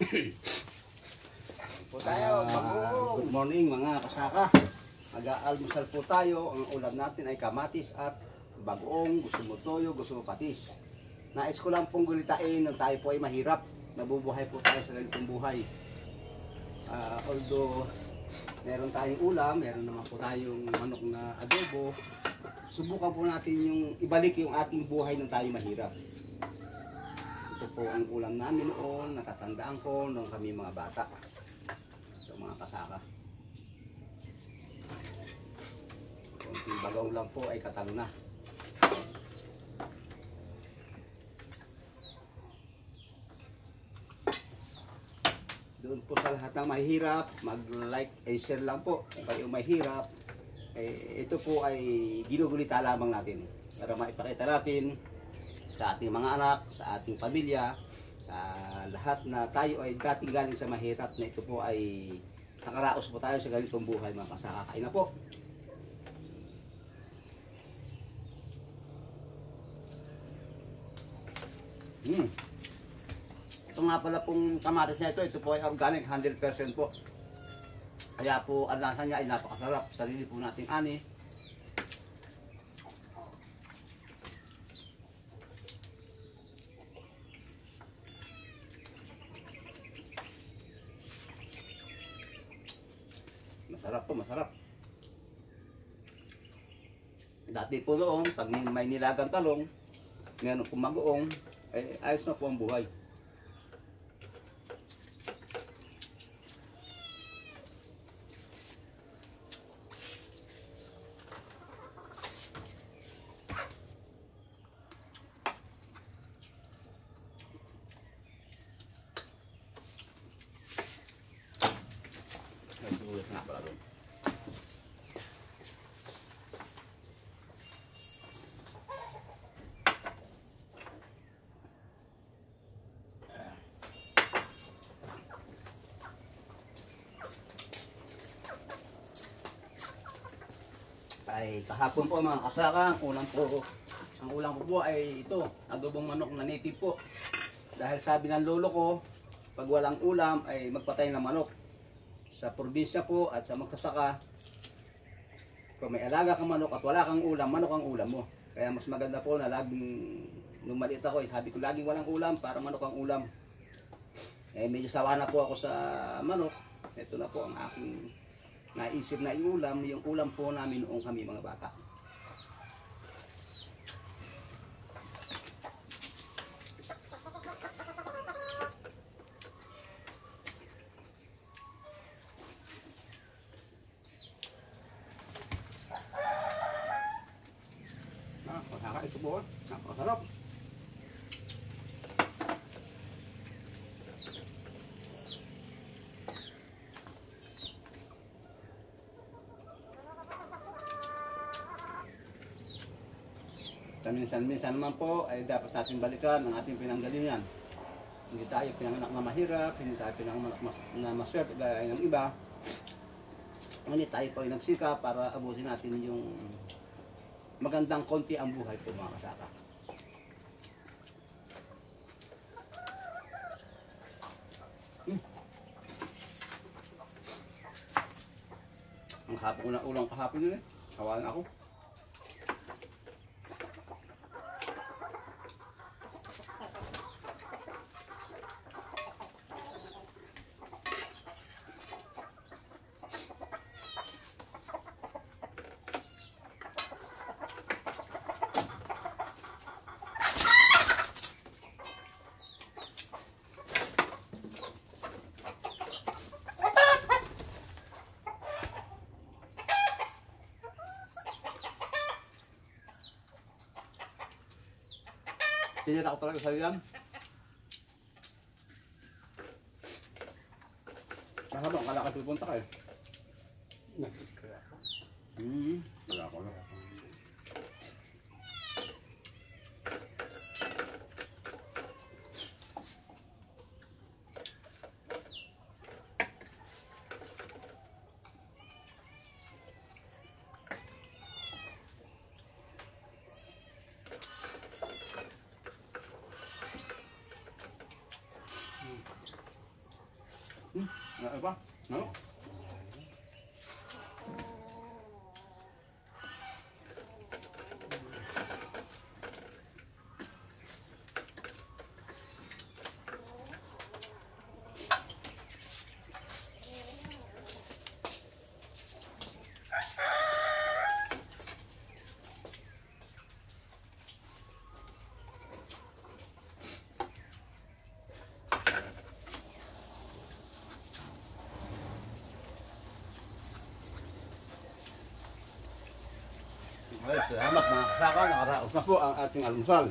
Po tayo, Good morning mga kasaka. Mag-aalmusal po tayo. Ang ulam natin ay kamatis at bagoong, gusto mo toyo, gusto mo patis. Nais ko lang pong gulitain nung tayo po ay mahirap. Nabubuhay po tayo sa ganitong buhay. Although meron tayong ulam, meron naman po tayong manok na adobo, subukan po natin yung ibalik yung ating buhay nung tayo mahirap. Ito po ang ulam namin noon, natatandaan ko nung kami mga bata. Ito mga kasaka. Kunting bagaw lang po ay katalo na. Doon po sa lahat ng mahirap, mag-like and share lang po. Kung kayo mahirap, ito po ay ginugulita lamang natin para maipakita natin sa ating mga anak, sa ating pamilya, sa lahat na tayo ay dating galing sa mahirap na ito po ay nakaraos po tayo sa ganitong buhay mga kasaka. Kain na po. Ito nga pala pong kamatis na ito po ay organic, 100% po. Kaya po ang lasa niya ay napakasarap. Sarili po nating ani. Masarap po, masarap. Dati po noon, pag may nilagang talong, meron pong magoong, ayos na po ang buhay. Ay kahapon po mga kasaka, ang ulam ko po ay ito, adobong manok na native po. Dahil sabi ng lolo ko, pag walang ulam ay magpatay ng manok. Sa probinsya po at sa magsasaka, kung may alaga kang manok at wala kang ulam, manok ang ulam mo. Kaya mas maganda po na laging, nung maliit ako, sabi ko laging walang ulam para manok ang ulam. Medyo sawa na po ako sa manok. Ito na po ang aking naisip na iulam, yung ulam po namin noong kami mga bata. Masarap ito po, napakasarap. Minsan-minsan naman po ay dapat natin balikan ang ating pinanggalingan. Hindi tayo pinanganak na mahirap, hindi tayo pinanganak na maswerte gaya ng iba. Ngunit tayo po ay nagsika para abutin natin yung magandang konti ang buhay po mga kasaka. Ang hapon ko na ulang kahapon yun kawalan ako. Tinira ko talaga sa'yo yan. Mahabang kalakad pupunta ka eh. Wala ko na. Ano ba? Ano? Ay, salamat mga kasaka, nakaraos na po ang ating almusal.